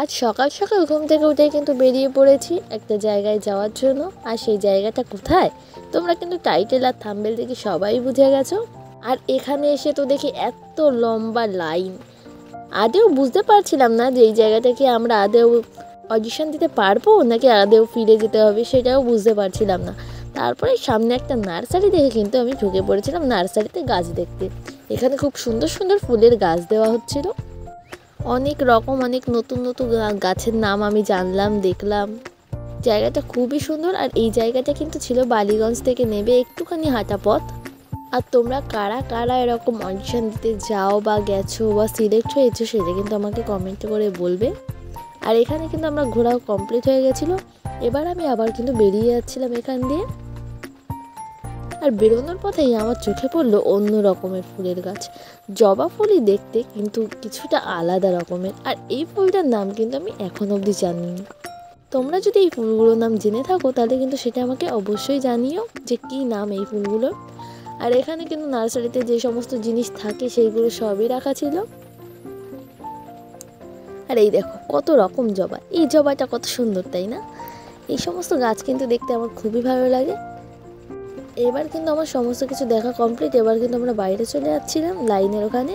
আজ সকাল সকাল ঘুম থেকে উঠে কিন্তু বেরিয়ে পড়েছি একটা জায়গায় যাওয়ার জন্য। আর সেই জায়গাটা কোথায় তোমরা কিন্তু টাইটেল আর থাম্বনেল দেখে সবাই বুঝে গেছো। আর এখানে এসে তো দেখি এত লম্বা লাইন, আদেও বুঝতে পারছিলাম না যে এই জায়গাটাকে আমরা আদেও অডিশন দিতে পারবো নাকি আদেও ফিরে যেতে হবে, সেটাও বুঝতে পারছিলাম না। তারপরে সামনে একটা নার্সারি দেখে কিন্তু আমি ঢুকে পড়েছিলাম নার্সারিতে গাছ দেখতে। এখানে খুব সুন্দর সুন্দর ফুলের গাছ দেওয়া হচ্ছিল, অনেক রকম অনেক নতুন নতুন গাছের নাম আমি জানলাম, দেখলাম। জায়গাটা খুবই সুন্দর। আর এই জায়গাটা কিন্তু ছিল বালিগঞ্জ থেকে নেবে একটুখানি হাঁটা পথ। আর তোমরা কারা কারা এরকম অডিশন দিতে যাও বা গেছো বা সিলেক্ট হয়েছো সেটা কিন্তু আমাকে কমেন্ট করে বলবে। আর এখানে কিন্তু আমরা ঘোরাও কমপ্লিট হয়ে গেছিলো। এবার আমি আবার কিন্তু বেরিয়ে যাচ্ছিলাম এখান দিয়ে। আর বেরোনোর পথেই আমার চোখে পড়লো অন্য রকমের ফুলের গাছ। জবা ফুলই দেখতে, কিন্তু কিছুটা আলাদা রকমের। আর এই ফুলটার নাম কিন্তু আমি এখন অবধি জানিনি। তোমরা যদি এই ফুলগুলোর নাম জেনে থাকো তাহলে কিন্তু সেটা আমাকে অবশ্যই জানিও যে কী নাম এই ফুলগুলোর। আর এখানে কিন্তু নার্সারিতে যে সমস্ত জিনিস থাকে সেইগুলো সবই রাখা ছিল। আর এই দেখো কত রকম জবা, এই জবাটা কত সুন্দর তাই না? এই সমস্ত গাছ কিন্তু দেখতে আমার খুবই ভালো লাগে। এবার কিন্তু আমার সমস্ত কিছু দেখা কমপ্লিট। এবার কিন্তু আমরা বাইরে চলে যাচ্ছিলাম লাইনের ওখানে।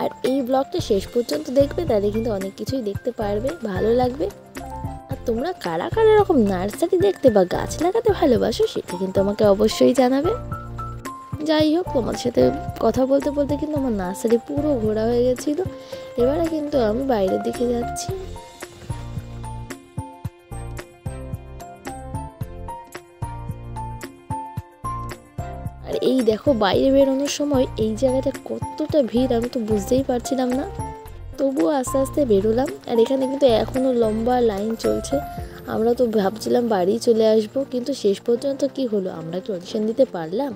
আর এই ব্লগটা শেষ পর্যন্ত দেখবে, তাহলে কিন্তু অনেক কিছুই দেখতে পারবে, ভালো লাগবে। আর তোমরা কারা কারা এরকম নার্সারি দেখতে বা গাছ লাগাতে ভালোবাসো সেটা কিন্তু আমাকে অবশ্যই জানাবে। যাই হোক, তোমার সাথে কথা বলতে বলতে কিন্তু আমার নার্সারি পুরো ঘোরা হয়ে গেছিলো। এবারে কিন্তু আমি বাইরের দিকে যাচ্ছি। আর এই দেখো বাইরে বেরোনোর সময় এই জায়গাটা কতটা ভিড় আমি তো বুঝতেই পারছিলাম না, তবুও আস্তে আস্তে বেরোলাম। আর এখানে কিন্তু এখনও লম্বা লাইন চলছে। আমরা তো ভাবছিলাম বাড়ি চলে আসব, কিন্তু শেষ পর্যন্ত কি হলো, আমরা কি অডিশন দিতে পারলাম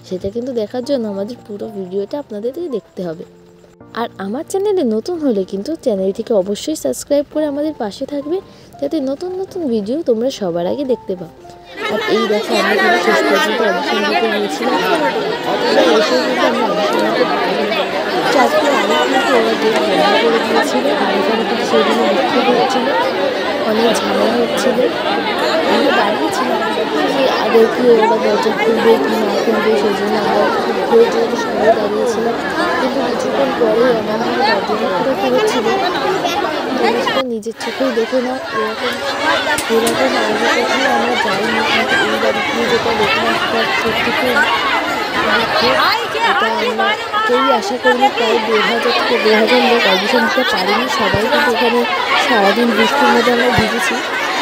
সেটা কিন্তু দেখার জন্য আমাদের পুরো ভিডিওটা আপনাদেরই দেখতে হবে। আর আমার চ্যানেলে নতুন হলে কিন্তু চ্যানেলটিকে অবশ্যই সাবস্ক্রাইব করে আমাদের পাশে থাকবে, যাতে নতুন নতুন ভিডিও তোমরা সবার আগে দেখতে পাও। আর এই দেখো আমরা কিন্তু শেষ পর্যন্ত অডিশন দিতে গিয়েছিলাম। চারটে আগে কিন্তু ওরা গেট বন্ধ করে দিয়েছিল। আর এখানে কিন্তু সেদিন বিক্ষোভ হচ্ছিল, অনেক ঝামেলা হচ্ছিল। আমরা দাঁড়িয়েছিলাম যে আগে কি ওরা দরজা খুলবে কি না খুলবে, সেই জন্য আমরা ধরে ধরে সবাই দাঁড়িয়েছিলাম। কিন্তু কিছুক্ষণ পরেই আমার দরজাটা খুলে ফেলেছিল। জিনিসটা নিজের চোখেই দেখে না, এরকম আগে কোথাও আমরা যাইনি, কিন্তু এই বাড়িতে যেটা দেখলাম সেটা সত্যি খুব এটা আমরা কেউই আশা করিনি। প্রায় 1,500 থেকে 2,000 লোক অডিশন দিতে পারিনি, সবাই কিন্তু এখানে সারাদিন বৃষ্টির মধ্যে আমরা ভিজেছি,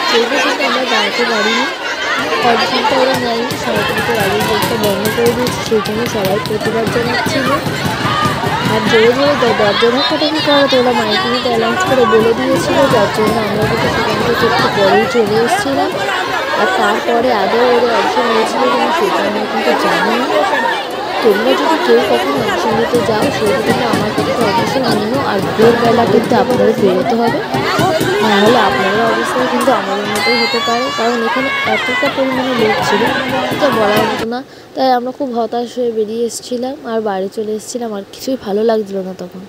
সেইগুলো কিন্তু আমরা দাঁড়াতে পারিনি। অডিশনটা ওরা নেয়নি, সারাদিনকে আগেই গেটটা বন্ধ করে দিয়েছে, সেই জন্য সবাই প্রতিবাদ জানাচ্ছিল। আর জোরে জোরে দরজা ধাক্কাটাকি করাতে ওরা মাইকিংটা অ্যানাউন্স করে বলে দিয়েছিল, যার জন্য আমরা কিন্তু সেখান থেকে একটু পরেই চলে এসেছিলাম। আর তারপরে আদৌ ওরা অডিশন নিয়েছিল কিনা সেটা আমরা কিন্তু জানি না। তোমরা যদি কেউ কখনো অডিশন দিতে যাও সেটা কিন্তু আমার কাছে অবশ্যই নিও। আর ভোরবেলা কিন্তু আপনাদের বেরোতে হবে, নাহলে আপনাদের অবস্থায় কিন্তু আমাদের মতোই হতে পারে, কারণ এখানে এতটা পরিমাণে লোক ছিল এটা বলার মতো না। তাই আমরা খুব হতাশ হয়ে বেরিয়ে এসেছিলাম আর বাড়ি চলে এসেছিলাম, আর কিছুই ভালো লাগছিল না তখন।